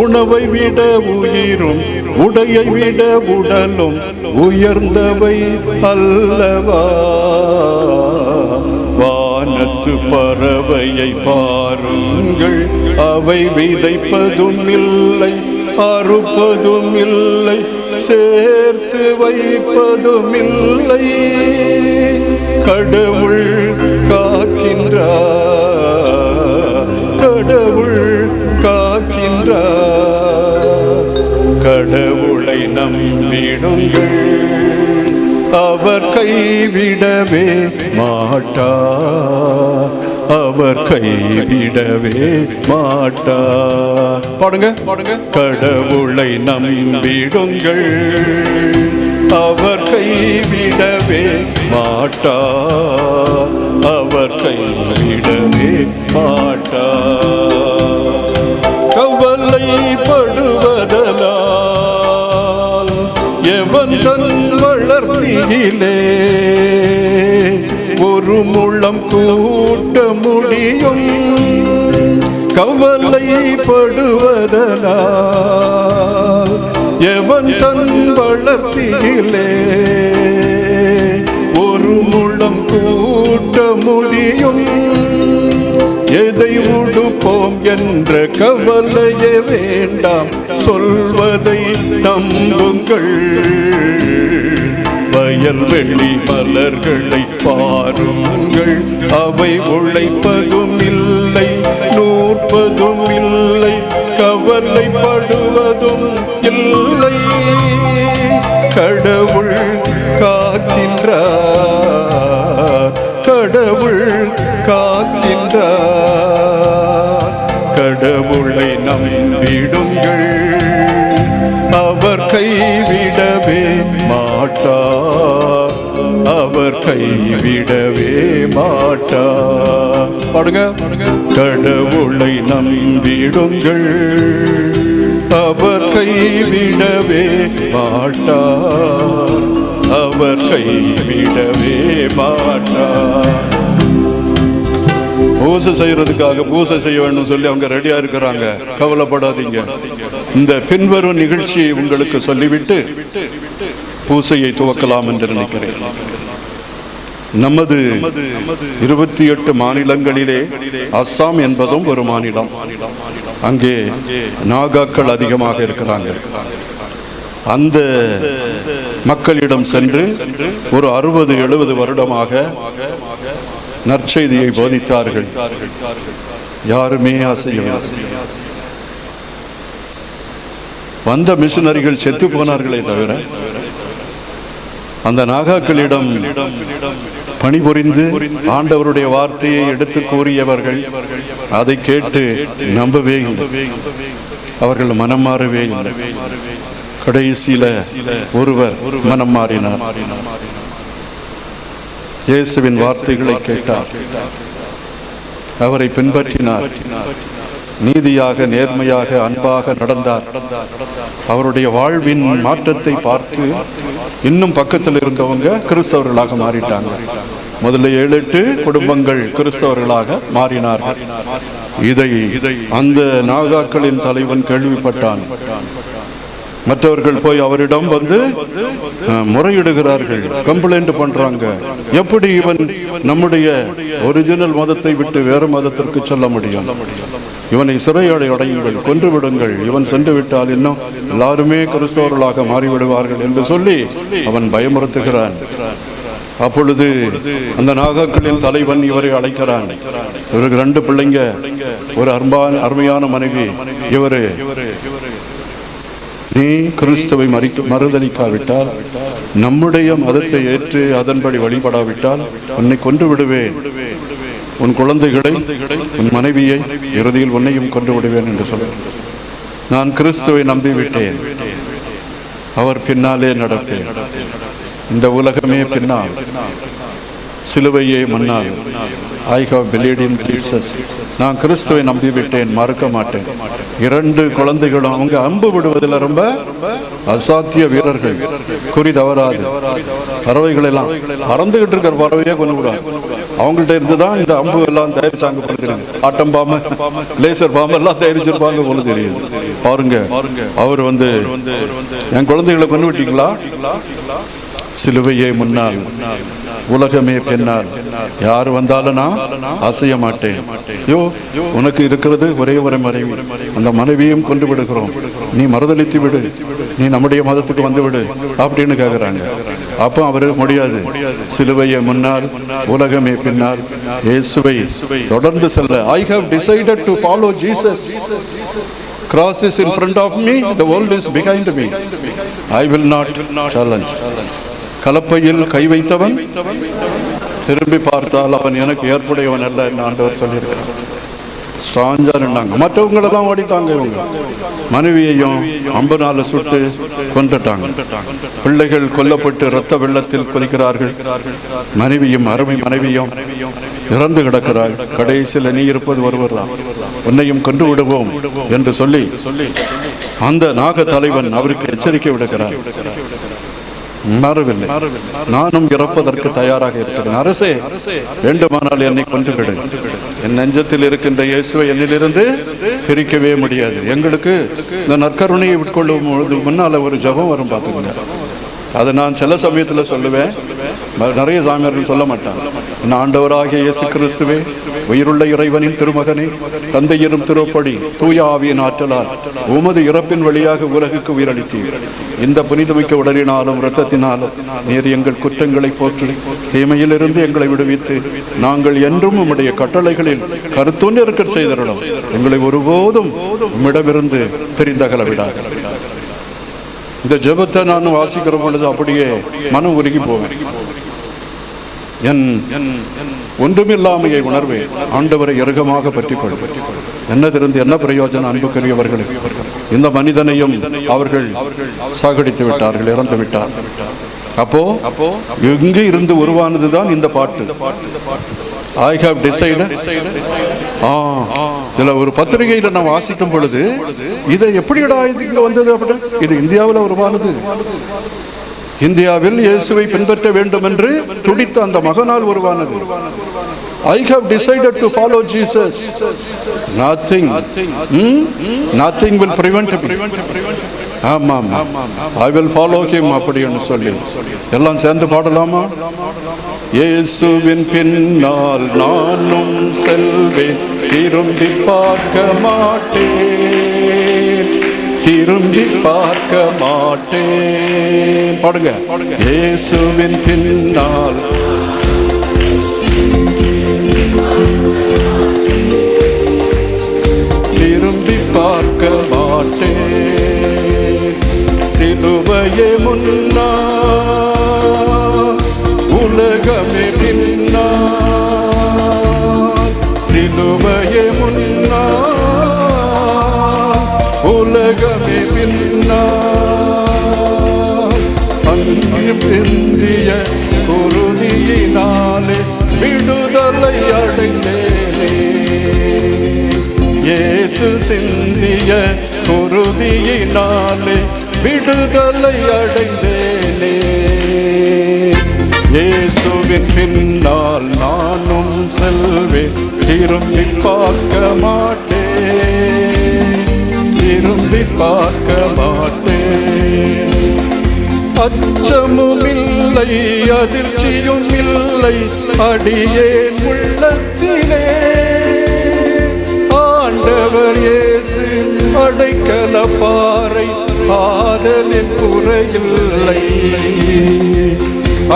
உணவை விட உயிரும் உடையை விட உடலும் உயர்ந்தவை அல்லவா. வானத்து பறவையை பாருங்கள், அவை விதைப்பதும் இல்லை, அறுப்பதும் இல்லை, சேர்த்து வைப்பதும் இல்லை. கடவுள் காக்கின்றார், கடவுள் காக்கின்றார். கடவுளை நம்பிடுங்கள், அவர் கைவிடவே மாட்டார், அவர் கைவிடவே மாட்டார். பாடுங்க பாடுங்க. கடவுளை நம்பிடுங்கள், அவர் கைவிடவே மாட்டார், அவர் கைவிடவே மாட்டார். கவலைப்படுவதனால் எவன் தன் வளர்த்தியிலே ஒரு முழம் கூட்ட முடியும். கவலைப்படுவதனால் எவன் தன் வளர்த்தியிலே ஒரு முழம் கூட்ட முடியும். எதை உடுப்போம் என்ற கவலையே வேண்டாம், சொல்வதை நம்புங்கள். வயல்வெளி மலர்களை பாருங்கள், அவை உழைப்பதும் இல்லை, நூற்பதும் இல்லை, கவலைப்படுவதும் இல்லை. கடவுள் காக்கின்றார், கடவுள் காக்கின்றார். கடவுளை நம்பிடுங்கள், அவர் கைவிடவே மாட்டார், அவர் கைவிடவே மாட்டார். பாடுங்க. கடவுளை நம்பிடுங்கள், அவர் கைவிடவே மாட்டார், அவர் கைவிடவே மாட்டார். பூசை செய்யறதுக்காக பூசை செய்ய வேண்டும் சொல்லி அவங்க ரெடியா இருக்கிறாங்க. கவலைப்படாதீங்க. இந்த பின்வரும் நிகழ்ச்சியை உங்களுக்கு சொல்லிவிட்டு பூசையை துவக்கலாம் என்று நினைக்கிறேன். நமது 28 மாநிலங்களிலே அஸ்ஸாம் என்பதும் ஒரு மாநிலம். அங்கே நாகாக்கள் அதிகமாக இருக்கிறாங்க. அந்த மக்களிடம் சென்று ஒரு 60-70 வருடமாக நற்செய்தியை போதித்தார்கள். யாருமே அசையவில்லை. வந்த மிஷனரிகள் செத்து போனார்களே தவிர அந்த நாகாக்களிடம் பணிபுரிந்து ஆண்டவருடைய வார்த்தையை எடுத்து கூறியவர்கள் அதை கேட்டு நம்பவே இல்லை. அவர்கள் மனம் மாறவே இல்லை. கடைசியில ஒருவர் மனம் மாறினார். இயேசுவின் வார்த்தைகளை கேட்டார், அவரை பின்பற்றினார், நீதியாக நேர்மையாக அன்பாக நடந்தார். அவருடைய வாழ்வின் மாற்றத்தை பார்த்து இன்னும் பக்கத்தில் இருந்தவங்க கிறிஸ்தவர்களாக மாறிட்டாங்க. முதல்ல 7-8 குடும்பங்கள் கிறிஸ்தவர்களாக மாறினார்கள். இதை அந்த நாகாக்களின் தலைவன் கேள்விப்பட்டான். மற்றவர்கள் போய் அவரிடம் வந்து முறையிடுகிறார்கள், கம்ப்ளைண்ட் பண்றாங்க. எப்படி இவன் நம்முடைய ஒரிஜினல் மதத்தை விட்டு வேறு மதத்திற்கு செல்ல முடியும்? இவனை சிறையாடை அடையுங்கள், கொன்று விடுங்கள். இவன் சென்று விட்டால் இன்னும் எல்லாருமே கிறிஸ்தவர்களாக மாறிவிடுவார்கள் என்று சொல்லி அவன் பயமுறுத்துகிறான். அப்பொழுது அந்த நாகாக்களின் தலைவன் இவரை அழைக்கிறான். இவருக்கு 2 பிள்ளைங்க, ஒரு அருமையான மனைவி. இவரு, நீ கிறிஸ்துவை மறுதலிக்காவிட்டால், நம்முடைய மதத்தை ஏற்று அதன்படி வழிபடாவிட்டால் உன்னை கொன்று விடுவேன், உன் குழந்தைகளை, உன் மனைவியை, இறுதியில் உன்னையும் கொன்று விடுவேன் என்று சொல்ல. நான் கிறிஸ்துவை நம்பிவிட்டேன், அவர் பின்னாலே நடப்பேன். இந்த உலகமே பின்னால், சிலுவையே முன்னால். I have believed in Jesus. நான் கிறிஸ்துவை நம்பிவிட்டேன், மறக்க மாட்டேன். 2 குழந்தைகளும் அவங்க அம்பு விடுவதில் ரொம்ப அசாத்திய வீரர்கள், குறி தவறாது. பறவைகள் எல்லாம் பறந்துகிட்டு இருக்கிற பறவையே கொண்டு விடுவாங்க. அவங்கள்ட்ட இருந்து தான் இந்த அம்பு எல்லாம் தயாரிச்சாங்க போல தெரியுது. ஆட்டம் பாம்பு, லேசர் பாம்பு எல்லாம் தயாரிச்சிருப்பாங்க போல தெரியுது. பாருங்க, அவர் என் குழந்தைகளை கொண்டு விட்டீங்களா? சிலுவையே முன்னால், உலகமே பின்னால், யார் வந்தாலும் நான் அசைய மாட்டேன். உனக்கு இருக்கிறது ஒரே ஒரு மனைவி, அந்த மனைவியும் கொண்டு விடுகிறோம், நீ மறுதளித்து விடு, நீ நம்முடைய மதத்துக்கு வந்து விடு அப்படின்னு கேட்கிறாங்க. அப்போ அவரு முடியாது. சிலுவையே முன்னால், உலகமே பின்னால், இயேசுவை தொடர்ந்து செல்ல. I have decided to follow Jesus. Cross is in front of me, the world is behind me. I will not challenge. கலப்பையில் கை வைத்தவன் திரும்பி பார்த்தால் அவன் எனக்கு ஏற்புடையவன் அல்ல என்று ஆண்டவர் சொல்லியிருக்கிறார். ஸ்ட்ராங்கா நின்றாங்க. மற்றவங்களை தான் ஓடிட்டாங்க. இவங்க மனைவியையும் அம்புனால சுட்டு கொண்டுட்டாங்க. பிள்ளைகள் கொல்லப்பட்டு இரத்த வெள்ளத்தில் கொல்கிறார்கள். மனைவியும் அருமை மனைவியும் இறந்து கிடக்கிறாள். கடைசியில் நீ இருப்பது ஒருவர் தான், உன்னையும் கொண்டு விடுவோம் என்று சொல்லி அந்த நாக தலைவன் அவருக்கு எச்சரிக்கை விடுகிறார். மாறவில்லை. நானும் இறப்பதற்கு தயாராக இருக்கிறேன். அரசே, வேண்டுமானால் என்னை கொண்டு விடு. என் நெஞ்சத்தில் இருக்கின்ற இயேசுவை என்னிலிருந்து பிரிக்கவே முடியாது. எங்களுக்கு இந்த நற்கருணையை உட்கொள்ளும் முன்னால ஒரு ஜபம் வரும் பார்த்துக்கங்க. அதை நான் சில சமயத்தில் சொல்லுவேன், நிறைய சாமியார்கள் சொல்ல மாட்டாங்க. ஆண்டவராகிய இயேசு கிறிஸ்துவே, உயிருள்ள இறைவனின் திருமகனே, தந்தையிரும் திருப்படி தூய ஆவியின் ஆற்றலால் உமது இறப்பின் வழியாக உலகுக்கு உயிரளித்தீர். இந்த புனிதமிக்க உடலினாலும் இரத்தத்தினாலும் நீர் எங்கள் குற்றங்களை போக்கி தீமையிலிருந்து எங்களை விடுவித்து நாங்கள் என்றும் உம்முடைய கட்டளைகளில் கருத்தொன்று இருக்க செய்தருளும். எங்களை ஒருபோதும் உம்மிடமிருந்து பிரிந்தகல விடாது. இந்த ஜெபத்தை நான் வாசிக்கிற பொழுது அப்படியே மனம் உருகி போவேன். என் ஒன்றுமில்லாமையை உணர்வேன். ஆண்டவரை இறுகமாக பற்றிக் கொள்வேன். என்னதிருந்து என்ன பிரயோஜனம்? அன்புக்குரியவர்களே, இந்த மனிதனையும் அவர்கள் சாகடித்து விட்டார்கள், இறந்து விட்டார். அப்போ எங்கே இருந்து உருவானதுதான் இந்த பாட்டு. I have decided. இதுல ஒரு பத்திரிகையில நான் வாசிக்கும் பொழுது இதை எப்படிடா இங்க வந்தது அப்படி, இது இந்தியாவில் உருவானது. இந்தியாவில் இயேசுவை பின்பற்ற வேண்டும் என்று துடித்த அந்த மகனால் உருவானது. I have decided to follow Jesus. Nothing will prevent me. ஆமாம், I will follow him அப்படின்னு சொல்லி எல்லாம் சேர்ந்து பாடலாமா? இயேசுவின் பின்னால் நானும் செல்வேன், திரும்பி பார்க்க மாட்டேன், திரும்பி பார்க்க மாட்டேன். பாடுங்க. இயேசுவின் பின்னால் திரும்பி பார்க்க மாட்டேன், சிலுவையே முன்னா உலகமே பின்னா, சிலுவையே முன்னா உலகமே பின்னா, அன்பிந்திய குருதியினாலே விடுதலை அடைந்தேனே, இயேசு சிந்திய குருதியினாலே விடுதலை அடைந்தேனே. இயேசுவின் பின்னால் நானும் செல்வேன், திரும்பி பார்க்க மாட்டேன், திரும்பி பார்க்க மாட்டேன். அச்சமும் இல்லை, அதிர்ச்சியும் இல்லை அடியேன் உள்ளத்திலே, ஆண்டவர் இயேசு அடைக்கல பாறை, ஆதலின் குறையில்லை.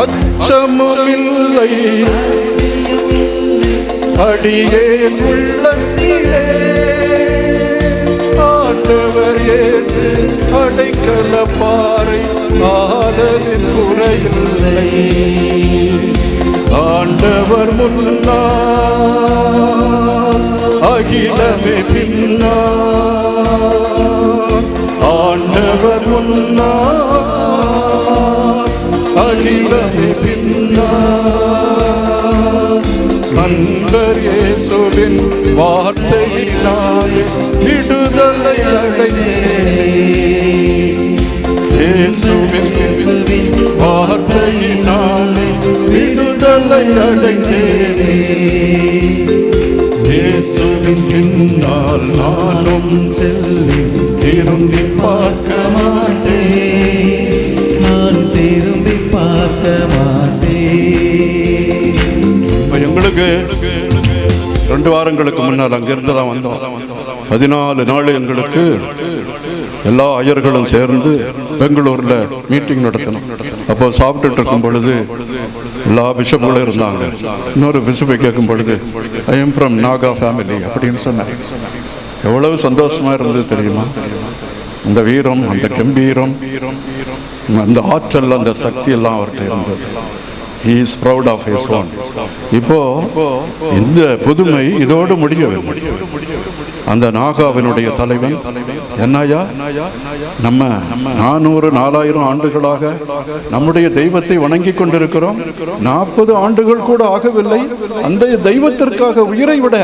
அச்சமும் இல்லை அடியேன் உள்ளத்திலே, ஆண்டவர் இயேசு அடைக்கல பாறை, ஆதலின் குறையில்லை. ஆண்டவர் முன்னால் அகிலமே பின்னால், ஆண்டவர் முன்னால் அகிலமே பின்னால், அன்பர் இயேசுவின் வார்த்தையினாலே விடுதலை அடைந்தேன், இயேசுவின் வார்த்தையினாலே விடுதலை விடுதலை அடைந்தேனே. இயேசுவின் பின்னால் நானும் செல்லி திரும்பி பார்க்க மாட்டேன், நான் திரும்பி பார்க்க மாட்டேன். இப்ப எங்களுக்கு 2 வாரங்களுக்கு முன்னால் அங்கிருந்து தான் வந்தோம். 14 நாள் எங்களுக்கு எல்லா ஐயர்களும் சேர்ந்து பெங்களூர்ல மீட்டிங் நடத்தணும். அப்போ சாப்பிட்டுட்டு இருக்கும் பொழுது எல்லா பிஷப்புகளும் இருந்தாங்க. இன்னொரு பிஷப்பை கேட்கும் பொழுது I am from Naga family அப்படின்னு சொன்னாங்க. எவ்வளவு சந்தோஷமா இருந்தது தெரியுமா? அந்த வீரம், அந்த கம்பீரம், அந்த ஆற்றல், அந்த சக்தி எல்லாம் அவர்கிட்ட இருந்தது. He is proud of his own. இப்போ இந்த புதுமை இதோடு முடியவில்லை. அந்த நாகாவினுடைய தலைவன் என்னையா, நம்ம 400-4000 ஆண்டுகளாக நம்முடைய தெய்வத்தை வணங்கி கொண்டிருக்கிறோம். 40 ஆண்டுகள் கூட ஆகவில்லை, அந்த தெய்வத்திற்காக உயிரை விட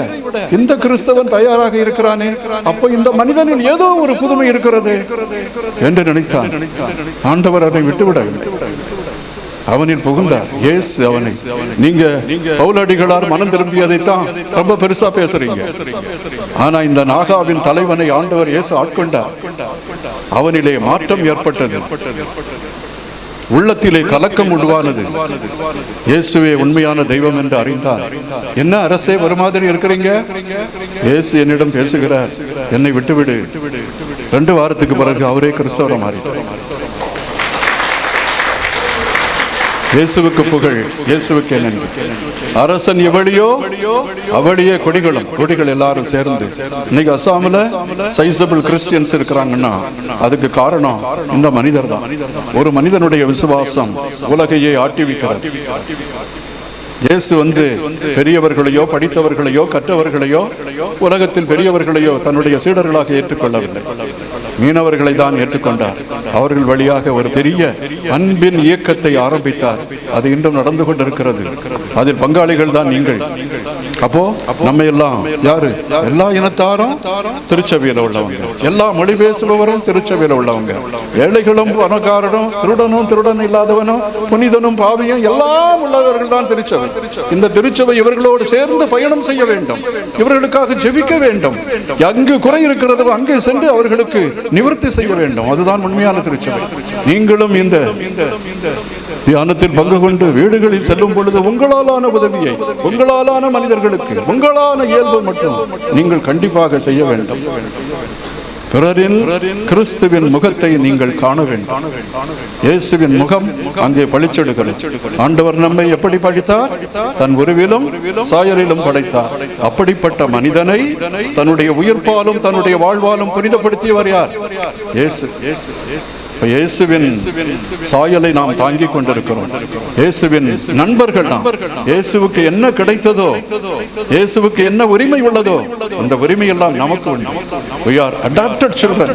இந்த கிறிஸ்தவன் தயாராக இருக்கிறானே, அப்ப இந்த மனிதனில் ஏதோ ஒரு புதுமை இருக்கிறது என்று நினைத்தான். ஆண்டவர் அதை விட்டுவிடவில்லை, அவனில் புகுந்தார். இயேசு அவனை, நீங்க பவுலடிகளார் மனம் திரும்பியதைத்தான் ரொம்ப பெருசா பேசுறீங்க. ஆனா இந்த நாகாவின் தலைவனை ஆண்டவர் இயேசு ஆட்கொண்டார். அவனிலே மாற்றம் ஏற்பட்டது, உள்ளத்திலே கலக்கம் உருவானது. இயேசுவே உண்மையான தெய்வம் என்று அறிந்தார். என்ன அரசே ஒரு மாதிரி இருக்கிறீங்க? இயேசு என்னிடம் பேசுகிறார், என்னை விட்டுவிடு. 2 வாரத்துக்கு பிறகு அவரே கிறிஸ்தவரை மாறிட்டார். இயேசுவுக்கு புகழ், இயேசுவுக்கு நன்றி. அரசன் எவளியோ அவளியே கொடிகள் எல்லாரும் சேர்ந்து இன்னைக்கு அசாமில் சைசபிள் கிறிஸ்டியன்ஸ் இருக்கிறாங்கன்னா அதுக்கு காரணம் இந்த மனிதர் தான். ஒரு மனிதனுடைய விசுவாசம் உலகையே ஆட்டி வைக்கிறது. இயேசு பெரியவர்களையோ படித்தவர்களையோ கற்றவர்களையோ உலகத்தில் பெரியவர்களையோ தன்னுடைய சீடர்களாக ஏற்றுக்கொள்ளவில்லை, மீனவர்களை தான் ஏற்றுக்கொண்டார். அவர்கள் வழியாக ஒரு பெரிய அன்பின் இயக்கத்தை ஆரம்பித்தார். அது இன்றும் நடந்து கொண்டிருக்கிறது. அதில் பங்காளிகள் தான் நீங்கள். அப்போ நம்ம எல்லாம் யாரு? எல்லா இனத்தாரும் திருச்சபையில உள்ளவங்க, எல்லா மொழி பேசுபவரும் திருச்சபையில உள்ளவங்க, ஏழைகளும் பணக்காரனும் திருடன் இல்லாதவனும் புனிதனும் பாவியும் எல்லாம் உள்ளவர்கள் தான் திருச்சபை. இந்த திருச்சபை இவர்களோடு சேர்ந்து பயணம் செய்ய வேண்டும், இவர்களுக்காக ஜெபிக்க வேண்டும். அங்கு குறை இருக்கிறதோ அங்கே சென்று அவர்களுக்கு நிவர்த்தி செய்ய வேண்டும். அதுதான் உண்மையான திருச்சபை. நீங்களும் இந்த தியானத்தில் பங்கு கொண்டு வீடுகளில் செல்லும் பொழுது உங்களாலான உதவியை உங்களாலான மனிதர்களுக்கு உங்களான இயல்பு மற்றும் நீங்கள் கண்டிப்பாக செய்ய வேண்டும். பிறரில் கிறிஸ்துவின் முகத்தை நீங்கள் காண வேண்டும். இயேசுவின் முகம் அங்கே பளிச்செடுக்கிறது. ஆண்டவர் நம்மை எப்படி படைத்தார்? தன் உருவிலும் சாயலிலும் படைத்தார். அப்படிப்பட்ட மனிதனை தன்னுடைய உயிர்ப்பாலும் தன்னுடைய வாழ்வாலும் புனிதப்படுத்தியவர் யார்? இயேசு. இயேசுவின் சாயலை நாம் தாங்கிக் கொண்டிருக்கிறோம். இயேசுவின் நண்பர்கள் நாம். இயேசுவுக்கு என்ன கிடைத்ததோ, இயேசுவுக்கு என்ன உரிமை உள்ளதோ அந்த உரிமை எல்லாம் நமக்கு உண்டு. We are adopted children.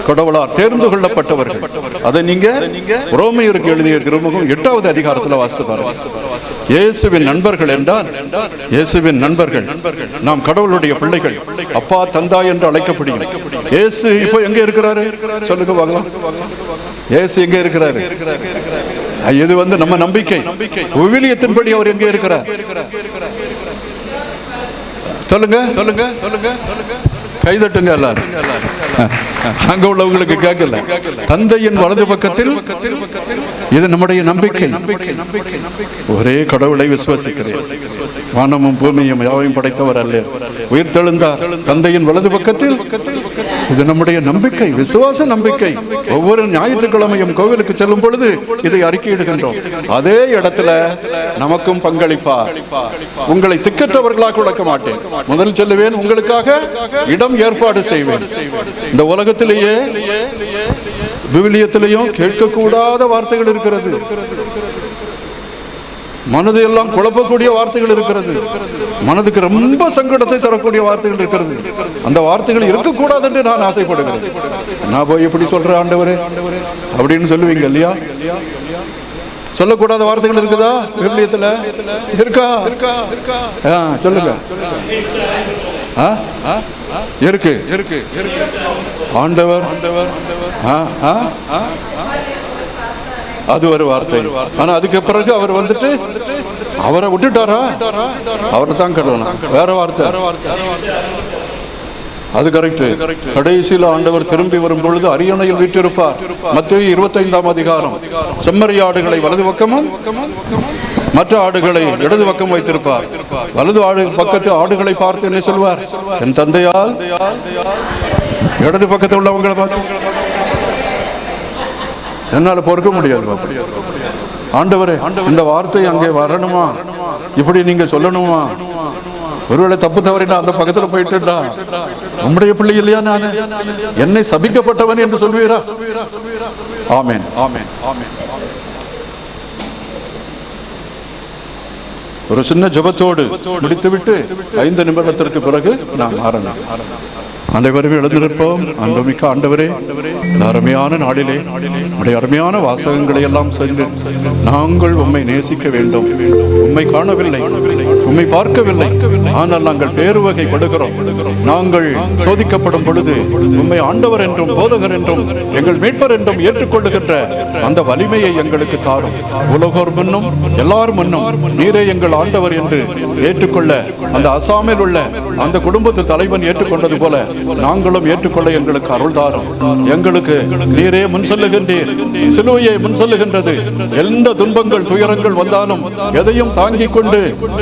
கடவுளால் தேர்ந்து கொள்ளப்பட்டவர்கள். அதை நீங்க ரோமையருக்கு எழுதிய திருமுகம் 8வது அதிகாரத்தில் வாசித்து பாருங்க. இயேசுவின் நண்பர்கள் என்றால், இயேசுவின் நண்பர்கள் நாம் கடவுளுடைய பிள்ளைகள், அப்பா தந்தா என்று அழைக்கப்படுகிறோம். இயேசு இப்போ எங்க இருக்கிறாரு சொல்லுங்க பார்க்கலாம். இயேசு எங்க இருக்கிறாரு? இது நம்ம நம்பிக்கை. விவிலியத்தின்படி அவர் எங்க இருக்கிறார் சொல்லுங்க சொல்லுங்க சொல்லுங்க. கைதட்டுங்க எல்லாரும். அங்க உள்ளவங்களுக்கு கேட்கல. தந்தையின் வலது பக்கத்தில். இது நம்முடைய நம்பிக்கை. ஒரே கடவுளை விசுவாசிக்கிறேன், வானமும் பூமியும் யாவையும் படைத்தவர் அல்ல, உயிர் தெழுந்தார் தந்தையின் வலது பக்கத்தில். இது நம்முடைய நம்பிக்கை, விசுவாச நம்பிக்கை. ஒவ்வொரு ஞாயிற்றுக்கிழமையும் கோவிலுக்கு செல்லும் பொழுது இதை அறிக்கையிடுகின்றோம். அதே இடத்துல நமக்கும் பங்களிப்பார். உங்களை திக்கற்றவர்களாக உழைக்க மாட்டேன், முதல் சொல்லுவேன், உங்களுக்காக இடம் ஏற்பாடு செய்வேன். இந்த உலகத்திலேயே விவிலியத்திலேயும் கேட்கக்கூடாத வார்த்தைகள் இருக்கிறது, மனது எல்லாம் குழப்பக்கூடிய வார்த்தைகள் இருக்கிறது, மனதுக்கு ரொம்ப சங்கடத்தை தரக்கூடிய வார்த்தைகள் இருக்கிறது. அந்த வார்த்தைகள் இருக்கக்கூடாது என்று நான் ஆசைப்படுகிறேன். நான் போய் எப்படி சொல்றேன் ஆண்டவரே அப்படின்னு சொல்லுவீங்க இல்லையா? சொல்லக்கூடாத வார்த்தைகள் இருக்குதா விவிலியத்துல? இருக்கா? சொல்லுங்க. இருக்கு இருக்கு. ஆண்டவர் அது ஒரு வார்த்தை. ஆனா அதுக்கு பிறகு அவர் அவரை விட்டுட்டாரா? அவரை தான் கழுவணும். வேற வார்த்தை அது கரெக்ட். கடைசியில் ஆண்டவர் திரும்பி வரும் பொழுது அரியணையில் வீற்றிருப்பார். மத்தேயு 25ஆம் அதிகாரம். செம்மறி ஆடுகளை வலது பக்கமும் மற்ற ஆடுகளை இடது பக்கம் வைத்திருப்பார். வலது பக்கத்து ஆடுகளை பார்த்து என்ன சொல்வார்? என் தந்தையால் இடது பக்கத்தில் உள்ளவங்களை பார்த்து என்னால பொறுக்க முடியாது. ஆண்டவரே, இந்த வார்த்தை அங்கே வரணுமா? இப்படி நீங்க சொல்லணுமா? ஒருவேளை தப்பு தவறினா அந்த பக்கத்துல போயிட்டுடா உம்முடைய பிள்ளை இல்லையா நான்? என்னை சபிக்கப்பட்டவன் என்று சொல்வீரா? ஆமென், ஆமென், ஆமென். ஒரு சின்ன ஜெபத்தோடு முடித்துவிட்டு 5 நிமிடத்திற்கு பிறகு நாம் ஆரம்பம். அனைவரும் எழுந்திருப்போம். அன்புமிக்க ஆண்டவரே, அருமையான நாளிலே உடைய அருமையான வாசகங்களை எல்லாம் செய்து நாங்கள் உம்மை நேசிக்க வேண்டும். உம்மை காணவில்லை, உம்மை பார்க்கவில்லை, ஆனால் நாங்கள் பேருவகை கொடுக்கிறோம். நாங்கள் சோதிக்கப்படும் பொழுது உம்மை ஆண்டவர் என்றும் போதகர் என்றும் எங்கள் மீட்பர் என்றும் ஏற்றுக்கொள்ளுகின்ற அந்த வலிமையை எங்களுக்கு தாரும். உலகோர் முன்னும் எல்லார் முன்னும் நீரே எங்கள் ஆண்டவர் என்று ஏற்றுக்கொள்ள அந்த அசாமில் உள்ள அந்த குடும்பத்து தலைவன் ஏற்றுக்கொண்டது போல நாங்களும் ஏற்றுக்கொள்ள எங்களுக்கு அருள் தாரும். எங்களுக்கு நீரே முன் செல்லுகின்றீர். சிலுவையை முன் செல்லுகின்றது. எந்த துன்பங்கள் துயரங்கள் வந்தாலும் எதையும் தாங்கிக் கொண்டு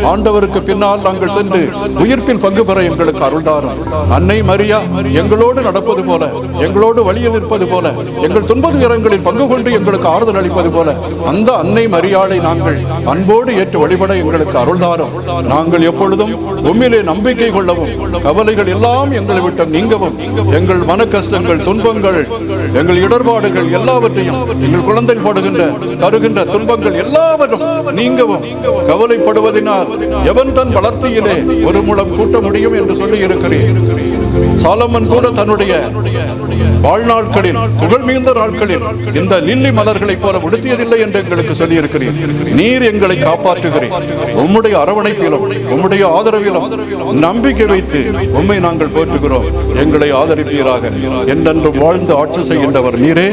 ஆண்டவருக்கு பின்னால் நாங்கள் சென்று உயிர்ப்பில் பங்கு பெற எங்களுக்கு அருள் தாரும். அன்னை மரியா எங்களோடு நடப்பது போல, எங்களோடு வழியில் இருப்பது போல, எங்கள் துன்ப துயரங்களில் பங்கு கொண்டு எங்களுக்கு ஆறுதல் அளிப்பது போல அந்த அன்னை மரியாளை நாங்கள் அன்போடு ஏற்று வழிபட எங்களுக்கு அருள் தாரும். நாங்கள் எப்பொழுதும் உம்மிலே நம்பிக்கை கொள்ளவும், கவலைகள் எல்லாம் எங்களை விட்டு நீங்கவும், எங்கள் மன கஷ்டங்கள் துன்பங்கள் எங்கள் இடர்பாடுகள் எல்லாவற்றையும் எங்கள் குழந்தை படுகின்ற தருகின்ற துன்பங்கள் எல்லாவற்றும் நீங்கவும், கவலைப்படுவதனால் எவன் தன் வளர்த்தியிலே ஒரு முழம் கூட்ட முடியும் என்று சொல்லி இருக்கிறேன். சாலமன் கூட தன்னுடைய வாழ்நாட்களில் புகழ் மிகுந்த நாட்களில் இந்த லில்லி மலர்களை போல உடுத்தியதில்லை என்று எங்களுக்கு சொல்லி இருக்கிறேன். நீர் எங்களை காப்பாற்றுகிறேன். உம்முடைய அரவணைப்பிலும் உம்முடைய ஆதரவிலும் நம்பிக்கை வைத்து உம்மை நாங்கள் போற்றுகிறோம். எங்களை ஆதரிப்பீராக. என்றென்றும் வாழ்ந்து ஆட்சி செய்கின்றவர் நீரே.